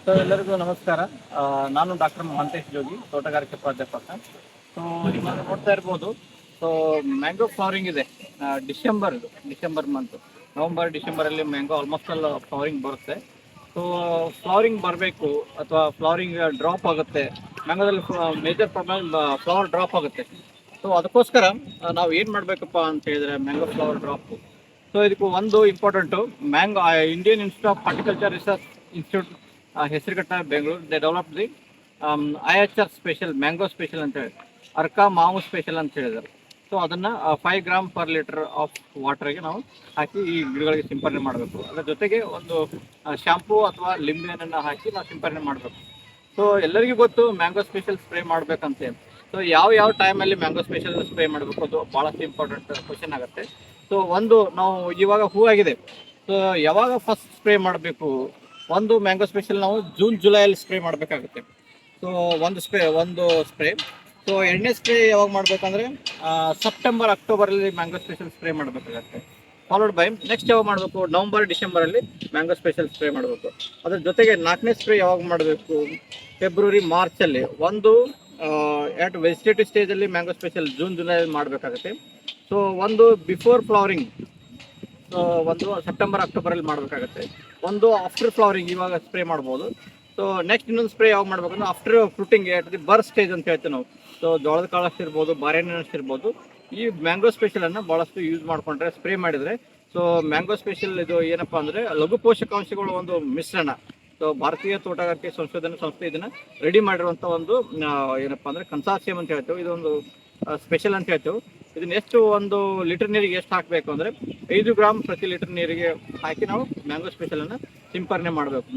So ಎಲ್ಲರಿಗೂ ನಮಸ್ಕಾರ. ನಾನು ಡಾಕ್ಟರ್ ಮಹಾಂತೇಶ್ ಜೋಗಿ, ತೋಟಗಾರಿಕೆ ಪ್ರಾಧ್ಯಾಪಕ. ಸೊ ಇವಾಗ ನೋಡ್ತಾ ಇರ್ಬೋದು. ಸೊ ಮ್ಯಾಂಗೋ ಫ್ಲವರಿಂಗ್ ಇದೆ. ಡಿಸೆಂಬರ್ ಮಂತ್, ನವಂಬರ್ ಡಿಸೆಂಬರಲ್ಲಿ ಮ್ಯಾಂಗೋ ಆಲ್ಮೋಸ್ಟ್ ಆಲ್ ಫ್ಲವರಿಂಗ್ ಬರುತ್ತೆ. ಸೊ ಫ್ಲವರಿಂಗ್ ಬರಬೇಕು ಅಥವಾ ಫ್ಲವರಿಂಗ್ ಡ್ರಾಪ್ ಆಗುತ್ತೆ. ಮ್ಯಾಂಗೋದಲ್ಲಿ ಮೇಜರ್ ಪ್ರಾಬ್ಲಮ್ ಫ್ಲವರ್ ಡ್ರಾಪ್ ಆಗುತ್ತೆ. ಸೊ ಅದಕ್ಕೋಸ್ಕರ ನಾವು ಏನು ಮಾಡಬೇಕಪ್ಪ ಅಂತ ಹೇಳಿದ್ರೆ ಮ್ಯಾಂಗೋ ಫ್ಲವರ್ ಡ್ರಾಪ್. ಸೊ ಇದಕ್ಕೆ ಒಂದು important, mango Indian institute of horticulture research institute, Hesaraghatta, Bengaluru. They develop the IHR special mango special ಅಂತ ಹೇಳಿ, ಅರ್ಕಾ ಮಾವು ಸ್ಪೆಷಲ್ ಅಂತ ಹೇಳಿದ್ದಾರೆ. ಸೊ ಅದನ್ನು 5 ಗ್ರಾಮ್ ಪರ್ ಲೀಟರ್ ಆಫ್ ವಾಟರ್ಗೆ ನಾವು ಹಾಕಿ ಈ ಗಿಡಗಳಿಗೆ ಸಿಂಪರಣೆ ಮಾಡಬೇಕು. ಅದರ ಜೊತೆಗೆ ಒಂದು ಶಾಂಪೂ ಅಥವಾ ಲಿಂಬೆಹಣ್ಣನ್ನು ಹಾಕಿ ನಾವು ಸಿಂಪರಣೆ ಮಾಡಬೇಕು. ಸೊ ಎಲ್ಲರಿಗೂ ಗೊತ್ತು ಮ್ಯಾಂಗೋ ಸ್ಪೆಷಲ್ ಸ್ಪ್ರೇ ಮಾಡಬೇಕಂತೆ. ಸೊ ಯಾವ ಟೈಮಲ್ಲಿ ಮ್ಯಾಂಗೋ ಸ್ಪೆಷಲ್ ಸ್ಪ್ರೇ ಮಾಡಬೇಕು, ಅದು ಭಾಳಷ್ಟು ಇಂಪಾರ್ಟೆಂಟ್ ಕ್ವಶನ್ ಆಗುತ್ತೆ. ಸೊ ಒಂದು ನಾವು ಇವಾಗ ಹೂ ಆಗಿದೆ, ಸೊ ಯಾವಾಗ ಫಸ್ಟ್ ಸ್ಪ್ರೇ ಮಾಡಬೇಕು? ಒಂದು ಮ್ಯಾಂಗೋ ಸ್ಪೆಷಲ್ ನಾವು ಜೂನ್ ಜುಲೈಯಲ್ಲಿ ಸ್ಪ್ರೇ ಮಾಡಬೇಕಾಗುತ್ತೆ. ಸೊ ಒಂದು ಸ್ಪ್ರೇ. ಸೊ ಎರಡನೇ ಸ್ಪ್ರೇ ಯಾವಾಗ ಮಾಡಬೇಕಂದ್ರೆ ಸೆಪ್ಟೆಂಬರ್ ಅಕ್ಟೋಬರಲ್ಲಿ ಮ್ಯಾಂಗೋ ಸ್ಪೆಷಲ್ ಸ್ಪ್ರೇ ಮಾಡಬೇಕಾಗತ್ತೆ. ಫಾಲೋಡ್ ಬೈ ನೆಕ್ಸ್ಟ್ ಯಾವಾಗ ಮಾಡಬೇಕು? ನವಂಬರ್ ಡಿಸೆಂಬರಲ್ಲಿ ಮ್ಯಾಂಗೋ ಸ್ಪೆಷಲ್ ಸ್ಪ್ರೇ ಮಾಡಬೇಕು. ಅದ್ರ ಜೊತೆಗೆ 4ನೇ ಸ್ಪ್ರೇ ಯಾವಾಗ ಮಾಡಬೇಕು? ಫೆಬ್ರವರಿ ಮಾರ್ಚಲ್ಲಿ. ಒಂದು ಎಟ್ ವೆಜಿಟೇಟಿವ್ ಸ್ಟೇಜಲ್ಲಿ ಮ್ಯಾಂಗೋ ಸ್ಪೆಷಲ್ ಜೂನ್ ಜುಲೈಯಲ್ಲಿ ಮಾಡಬೇಕಾಗುತ್ತೆ. ಸೊ ಒಂದು ಬಿಫೋರ್ ಫ್ಲವರಿಂಗ್, ಸೊ ಒಂದು ಸೆಪ್ಟೆಂಬರ್ ಅಕ್ಟೋಬರಲ್ಲಿ ಮಾಡಬೇಕಾಗುತ್ತೆ. ಒಂದು ಆಫ್ಟರ್ ಫ್ಲವರಿಂಗ್ ಇವಾಗ ಸ್ಪ್ರೇ ಮಾಡ್ಬೋದು. ಸೊ ನೆಕ್ಸ್ಟ್ ಇನ್ನೊಂದು ಸ್ಪ್ರೇ ಯಾವಾಗ ಮಾಡಬೇಕಂದ್ರೆ after fruiting at the birth stage ಅಂತ ಹೇಳ್ತೀವಿ ನಾವು. ಸೊ ಜೋಳದ ಕಾಳಷ್ಟು ಇರ್ಬೋದು, ಬಾರೆಹಣ್ಣು ಇರ್ಬೋದು, ಈ ಮ್ಯಾಂಗೋ ಸ್ಪೆಷಲನ್ನು ಭಾಳಷ್ಟು ಯೂಸ್ ಮಾಡಿಕೊಂಡ್ರೆ, ಸ್ಪ್ರೇ ಮಾಡಿದರೆ. ಸೊ ಮ್ಯಾಂಗೋ ಸ್ಪೆಷಲ್ ಇದು ಏನಪ್ಪ ಅಂದರೆ ಲಘು ಪೋಷಕಾಂಶಗಳ ಒಂದು ಮಿಶ್ರಣ. ಸೊ ಭಾರತೀಯ ತೋಟಗಾರಿಕೆ ಸಂಶೋಧನಾ ಸಂಸ್ಥೆ ಇದನ್ನು ರೆಡಿ ಮಾಡಿರುವಂಥ ಒಂದು ಏನಪ್ಪ ಅಂದರೆ ಕನ್ಸಾರ್ಷಿಯಂ ಅಂತ ಹೇಳ್ತೇವೆ. ಇದೊಂದು ಸ್ಪೆಷಲ್ ಅಂತ ಹೇಳ್ತೇವೆ. ಇದನ್ನ ಎಷ್ಟು ಒಂದು ಲೀಟರ್ ನೀರಿಗೆ ಎಷ್ಟು ಹಾಕಬೇಕು ಅಂದರೆ 5 ಗ್ರಾಮ್ ಪ್ರತಿ ಲೀಟರ್ ನೀರಿಗೆ ಹಾಕಿ ನಾವು ಮ್ಯಾಂಗೋ ಸ್ಪೆಷಲನ್ನು ಸಿಂಪರಣೆ ಮಾಡಬೇಕು.